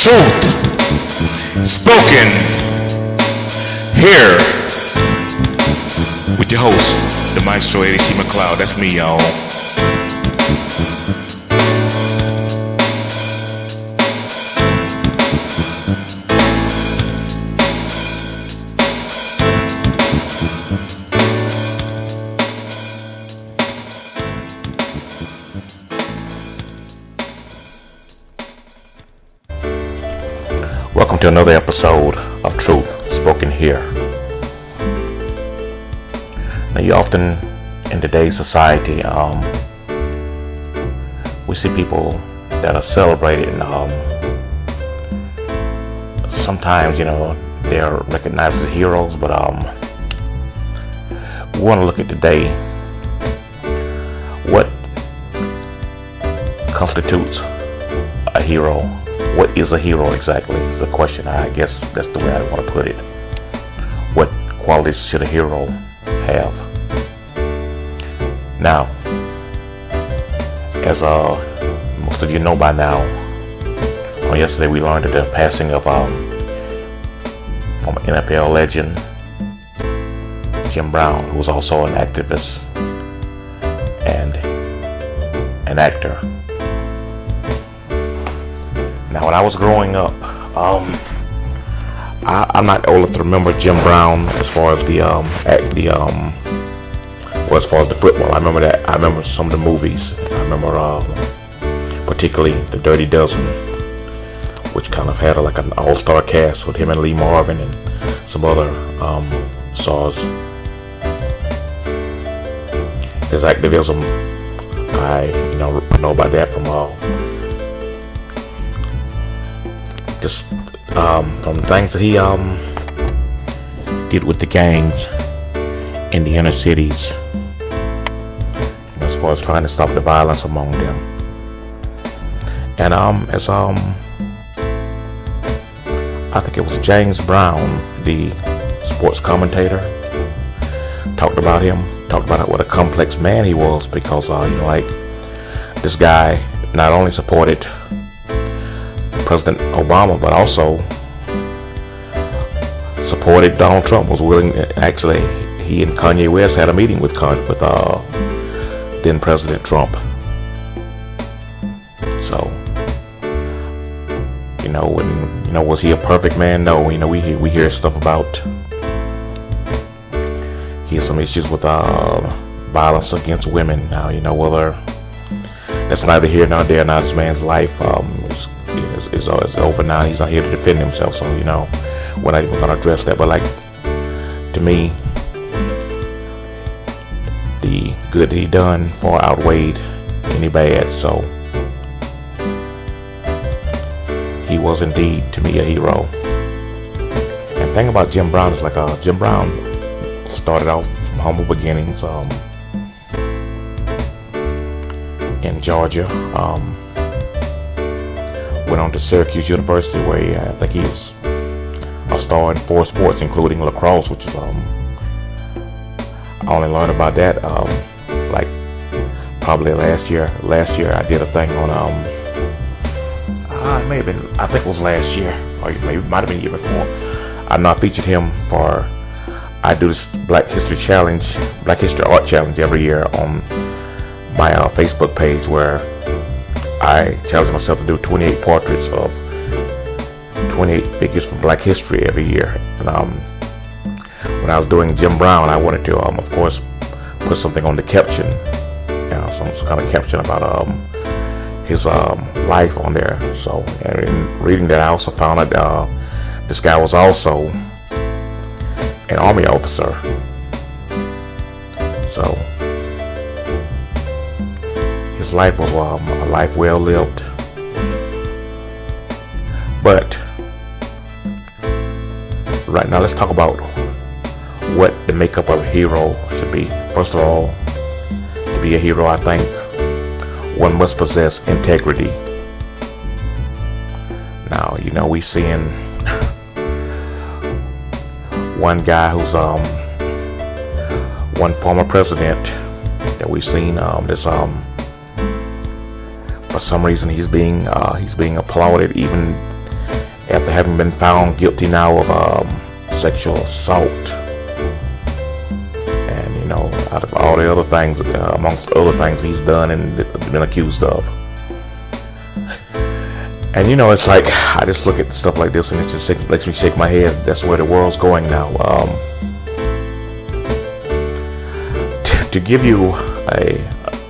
truth spoken here with your host, the maestro Eddie C. McLeod. That's me, y'all. Welcome to another episode of Truth Spoken Here. Now, you often in today's society, we see people that are celebrated, and sometimes, they're recognized as heroes. But we want to look at today what constitutes a hero. What is a hero exactly is the question. I guess that's the way I want to put it. What qualities should a hero have? Now, as most of you know by now, on yesterday we learned of the passing of from NFL legend Jim Brown, who was also an activist and an actor. Now, when I was growing up, I'm not old enough to remember Jim Brown as far as as far as the football. I remember that. I remember some of the movies. I remember particularly The Dirty Dozen, which kind of had like an all-star cast with him and Lee Marvin and some other stars. His activism, I know about that from from the things that he did with the gangs in the inner cities, as far as trying to stop the violence among them. And as I think it was James Brown, the sports commentator, talked about what a complex man he was, because this guy not only supported President Obama, but also supported Donald Trump. Was willing, actually, he and Kanye West had a meeting with then President Trump. So, was he a perfect man? No. We hear stuff about he has some issues with violence against women. Now, whether that's neither here nor there. Now, this man's life is over now. He's not here to defend himself, so we're not even going to address that. But to me, the good that he done far outweighed any bad. So he was indeed, to me, a hero. And the thing about Jim Brown is Jim Brown started off from humble beginnings in Georgia. Went on to Syracuse University, where I think he was a star in 4 sports, including lacrosse, which is I only learned about that probably last year. Last year I did a thing on it may have been, I think it was last year, or maybe it might have been the year before. I featured him I do this Black History Art Challenge every year on my Facebook page, where I challenge myself to do 28 portraits of 28 figures from Black history every year. And when I was doing Jim Brown, I wanted to, of course, put something on the caption, some kind of caption about his life on there. So, and in reading that, I also found out this guy was also an Army officer. So his life was a life well lived. But right now, let's talk about what the makeup of a hero should be. First of all, to be a hero, I think one must possess integrity. Now, we seeing one guy who's one former president that we've seen that's for some reason he's being applauded even after having been found guilty now of sexual assault. And, you know, out of all the other things, amongst other things he's done and been accused of. And, you know, it's like, I just look at stuff like this and it just makes me shake my head. That's where the world's going now. To give you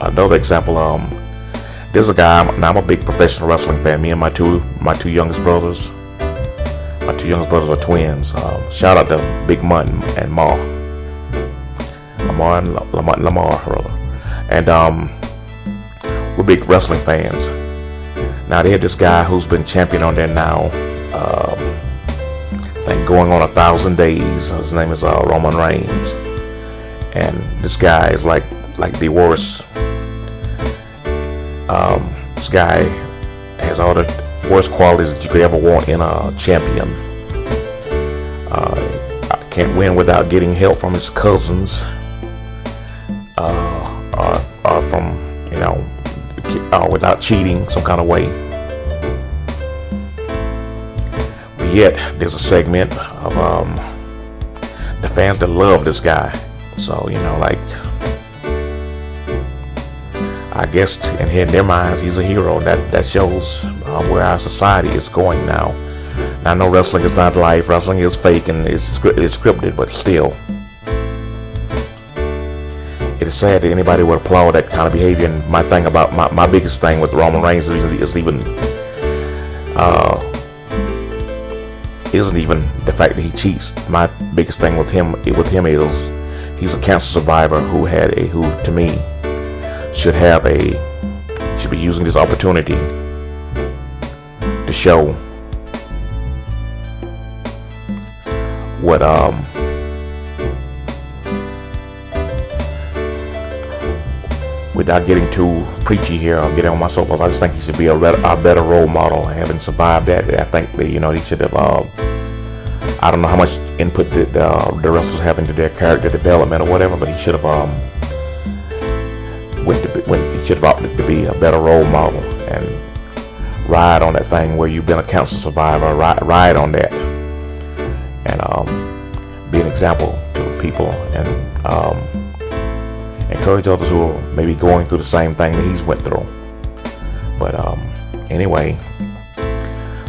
another example, there's a guy. Now I'm a big professional wrestling fan. Me and my two youngest brothers. My two youngest brothers are twins. Shout out to Big Mutt and Lamar rather. And we're big wrestling fans. Now they have this guy who's been champion on there now. I think going on 1,000 days. His name is Roman Reigns. And this guy is like the worst. This guy has all the worst qualities that you could ever want in a champion. Can't win without getting help from his cousins, or from, you know, without cheating some kind of way. But yet there's a segment of the fans that love this guy. So, you know, like, I guess in their minds he's a hero. That shows where our society is going now. Now, I know wrestling is not life. Wrestling is fake and it's scripted, but still, it is sad that anybody would applaud that kind of behavior. And my thing about my biggest thing with Roman Reigns isn't even the fact that he cheats. My biggest thing with him is he's a cancer survivor who to me should be using this opportunity to show what without getting too preachy here or getting on my soapbox, I just think he should be a better role model. Having survived that, I think that, you know, he should have. I don't know how much input the wrestlers have into their character development or whatever, but he should have he should have opted to be a better role model and ride on that thing where you've been a cancer survivor. Ride on that and be an example to people and encourage others who are maybe going through the same thing that he's went through. But anyway,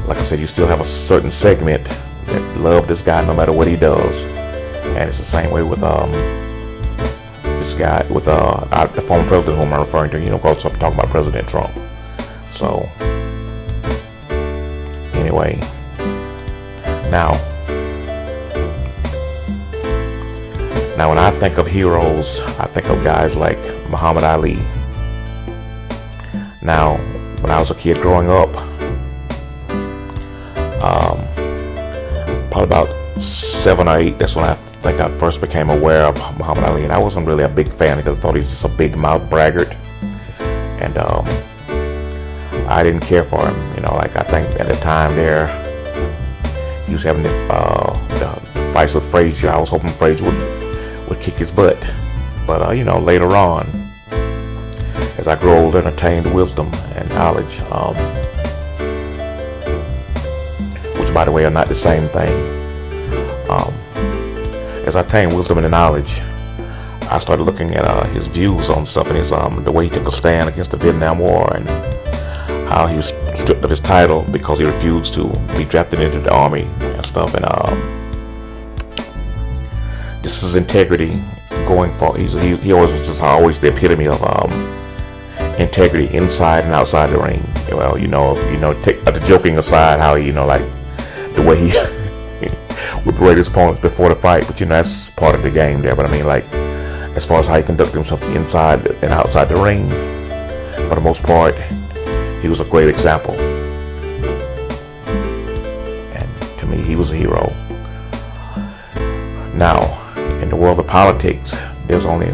like I said, you still have a certain segment that love this guy no matter what he does, and it's the same way with this guy with the former president whom I'm referring to. You know, of course I'm talking about President Trump. So anyway, now when I think of heroes, I think of guys like Muhammad Ali. Now, when I was a kid growing up, probably about 7 or 8, that's when I think I first became aware of Muhammad Ali, and I wasn't really a big fan because I thought he was just a big mouth braggart, and I didn't care for him. You know, like I think at the time there, he was having the fights with Frazier. I was hoping Frazier would kick his butt, but you know, later on, as I grew older and attained wisdom and knowledge, which by the way are not the same thing. As I attained wisdom and knowledge, I started looking at his views on stuff and his the way he took a stand against the Vietnam War and how he was stripped of his title because he refused to be drafted into the army and stuff. And this is integrity going for. He always was just always the epitome of integrity inside and outside the ring. Well, you know, take the joking aside, how like the way he would berate his opponents before the fight, but you know that's part of the game there. But I mean, like, as far as how he conducted himself inside and outside the ring, for the most part, he was a great example. And to me, he was a hero. Now, in the world of politics, there's only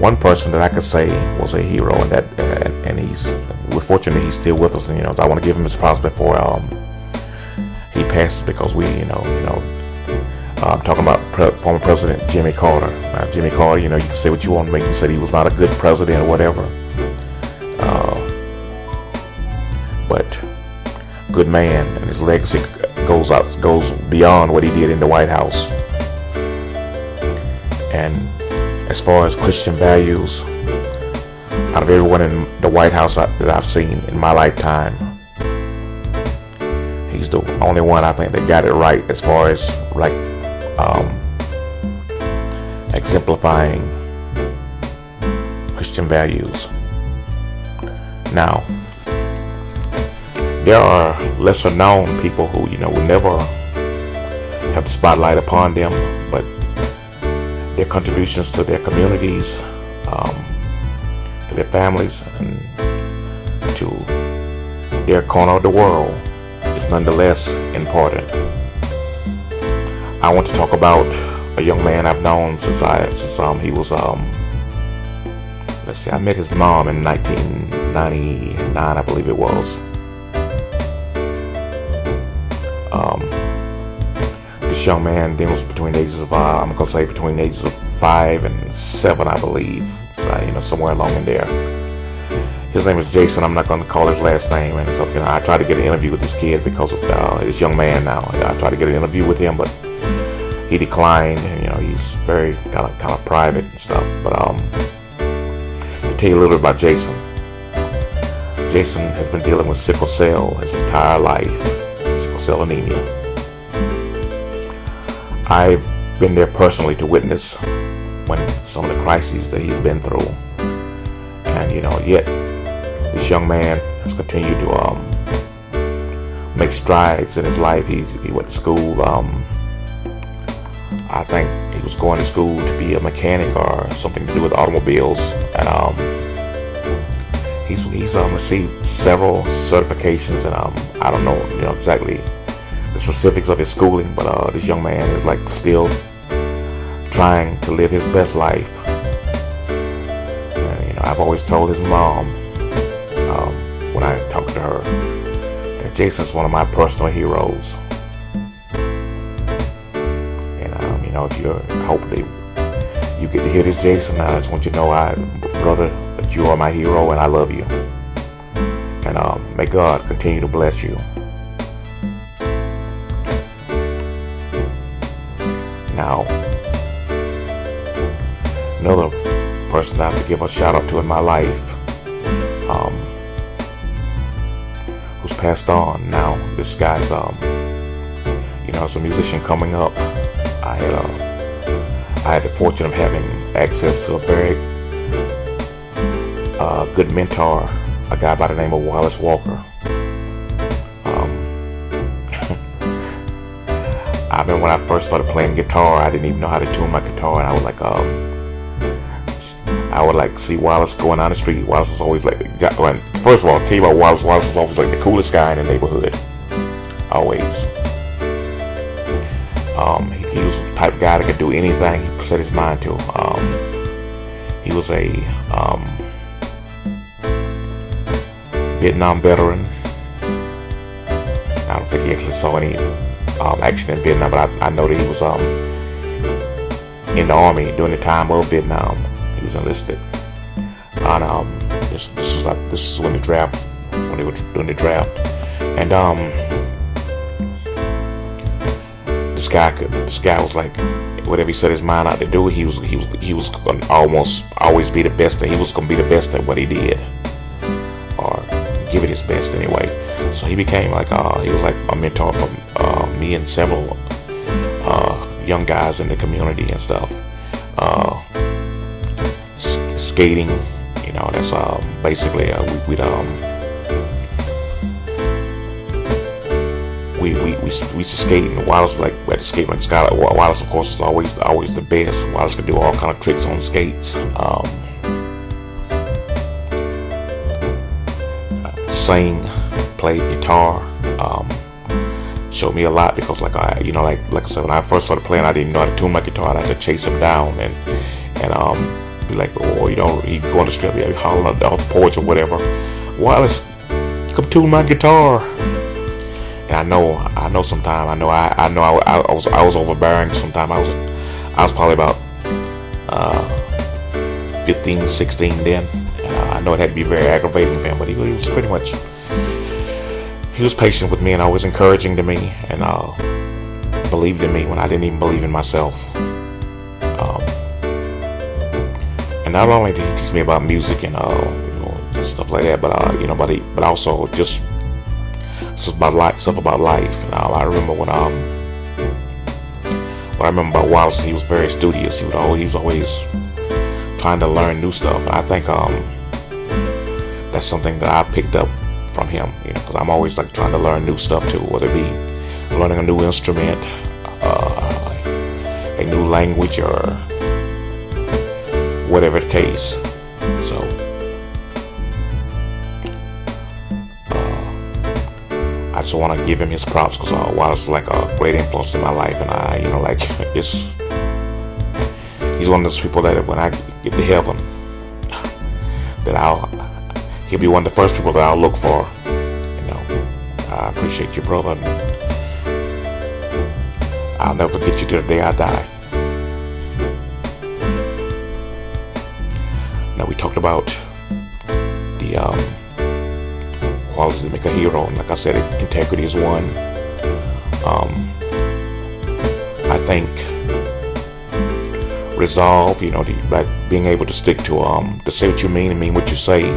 one person that I could say was a hero, and we're fortunate he's still with us. And you know, I want to give him his props before he passes, because I'm talking about former President Jimmy Carter. Jimmy Carter, you know, you can say what you want to make. You said he was not a good president or whatever, but good man, and his legacy goes beyond what he did in the White House. And as far as Christian values, out of everyone in the White House that I've seen in my lifetime, he's the only one I think that got it right as far as like exemplifying Christian values. Now, there are lesser known people who, will never have the spotlight upon them, but their contributions to their communities, to their families, and to their corner of the world is nonetheless important. I want to talk about a young man I've known since he was I met his mom in 1999, I believe it was. This young man then was between the ages of between the ages of 5 and 7, I believe, somewhere along in there. His name is Jason. I'm not going to call his last name, and so I tried to get an interview with this kid because of this young man. Now I tried to get an interview with him, but he declined. And, he's very kind of private and stuff. But to tell you a little bit about Jason. Jason has been dealing with sickle cell his entire life, sickle cell anemia. I've been there personally to witness when some of the crises that he's been through, and yet this young man has continued to make strides in his life. He went to school. I think he was going to school to be a mechanic or something to do with automobiles, and he's received several certifications, and I don't know exactly the specifics of his schooling, but this young man is still trying to live his best life. And, I've always told his mom when I talked to her that Jason's one of my personal heroes. And if you're hopefully you get to hear this, Jason, I just want you to know, brother, that you are my hero and I love you. And may God continue to bless you. Now, another person I have to give a shout out to in my life, who's passed on now. This guy's, as a musician coming up, I had the fortune of having access to a very good mentor, a guy by the name of Wallace Walker. I remember when I first started playing guitar, I didn't even know how to tune my guitar, and I would see Wallace going down the street. Wallace was always first of all, I'll tell you about Wallace. Wallace was always the coolest guy in the neighborhood. Always. He was the type of guy that could do anything he set his mind to. He was a Vietnam veteran. I don't think he actually saw any action in Vietnam, but I know that he was in the army during the time of Vietnam. He was enlisted, and this is when they were doing the draft, and this guy was like, whatever he set his mind out to do, he was gonna almost always be the best. He was gonna be the best at what he did, or give it his best anyway. So he became he was like a mentor for me and several young guys in the community and stuff. Skating, that's basically we used to skate, and Wallace was at the skate rink. Wallace, of course, was always the best. Wallace could do all kind of tricks on skates. Sing, played guitar, showed me a lot because like I said, when I first started playing, I didn't know how to tune my guitar. I had to chase him down and be like, he'd go on the street, he'd holler out the porch or whatever, Wallace, come tune my guitar. And I know sometimes I was overbearing. Sometimes I was probably about 15, 16 then. I know it had to be very aggravating for him, but he was pretty much, he was patient with me and always encouraging to me, and believed in me when I didn't even believe in myself. And not only did he teach me about music and just stuff like that, but also just stuff about life. And I remember when I remember about Wallace, he was very studious. He was always trying to learn new stuff. And I think that's something that I picked up from him, because I'm always like trying to learn new stuff too, whether it be learning a new instrument, a new language, or whatever the case. So I just want to give him his props, because Wallace was like a great influence in my life, and he's one of those people that when I get to heaven, that he'll be one of the first people that I'll look for. I appreciate you, brother. And I'll never forget you till the day I die. Now, we talked about the qualities that make a hero, and like I said, integrity is one. I think resolve, like being able to stick to say what you mean and mean what you say.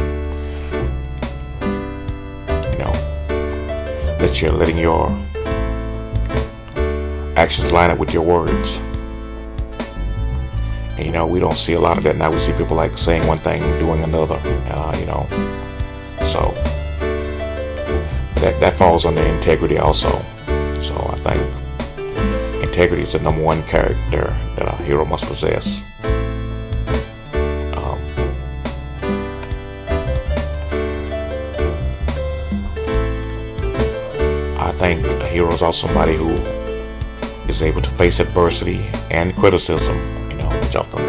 That you're letting your actions line up with your words. And we don't see a lot of that now. We see people like saying one thing, doing another. So that falls under integrity also. So I think integrity is the number one character that a hero must possess. I think a hero is also somebody who is able to face adversity and criticism. Which often,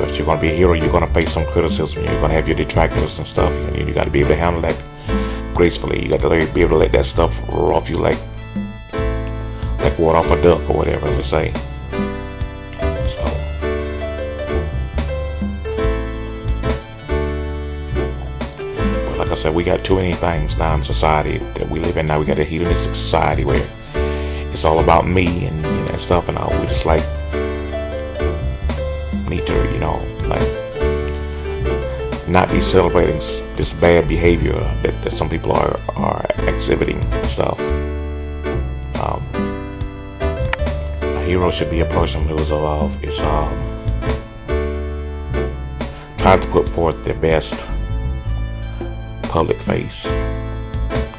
if you're going to be a hero, you're going to face some criticism. You're going to have your detractors and stuff. You got to be able to handle that gracefully. You got to be able to let that stuff roll off you like water off a duck, or whatever they say. So, but like I said, we got too many things now in society that we live in now. We got a hedonistic society where it's all about me and stuff, and we just like need to not be celebrating this bad behavior that some people are exhibiting and stuff. A hero should be a person who is trying to put forth their best public face.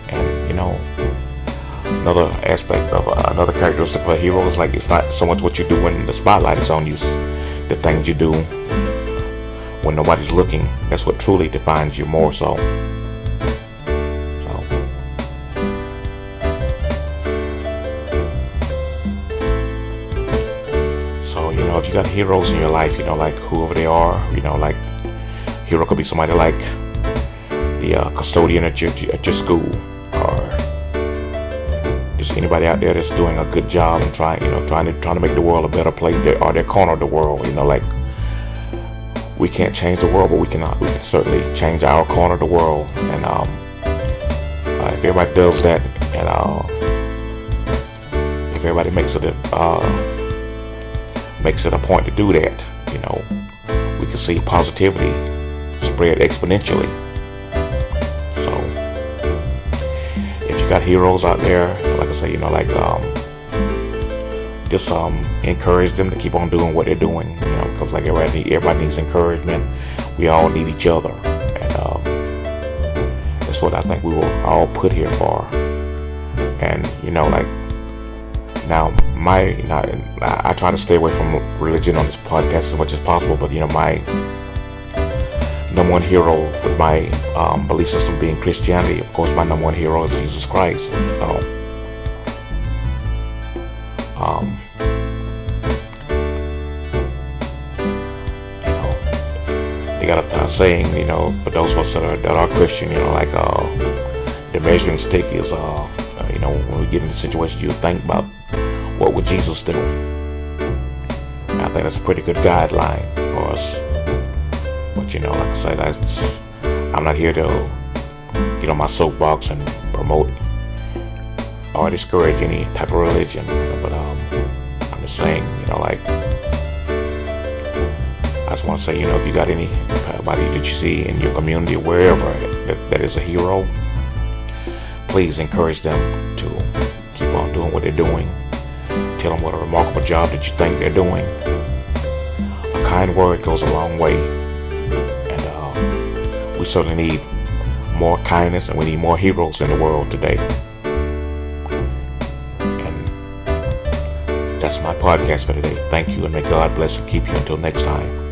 And another aspect of another characteristic of a hero is like it's not so much what you do when the spotlight is on you, the things you do when nobody's looking. That's what truly defines you more so. So if you got heroes in your life, like whoever they are, like hero could be somebody like the custodian at your school, or just anybody out there that's doing a good job and trying to make the world a better place, or their corner of the world. Like we can't change the world, but we can certainly change our corner of the world. And if everybody does that, and if everybody makes it a point to do that, we can see positivity spread exponentially. So if you got heroes out there, like I say, just encourage them to keep on doing what they're doing, because like everybody needs encouragement. We all need each other, and that's what I think we were all put here for. And now I try to stay away from religion on this podcast as much as possible, but my number one hero with my belief system being Christianity, of course my number one hero is Jesus Christ. So they got a saying, for those of us that are Christian, the measuring stick is, when we get in a situation, you think about what would Jesus do. And I think that's a pretty good guideline for us. But like I said, I'm not here to get on my soapbox and promote or discourage any type of religion, but I'm just saying, like, I just want to say, if you got anybody that you see in your community or wherever that is a hero, please encourage them to keep on doing what they're doing. Tell them what a remarkable job that you think they're doing. A kind word goes a long way, and we certainly need more kindness, and we need more heroes in the world today. And that's my podcast for today. Thank you, and may God bless and keep you until next time.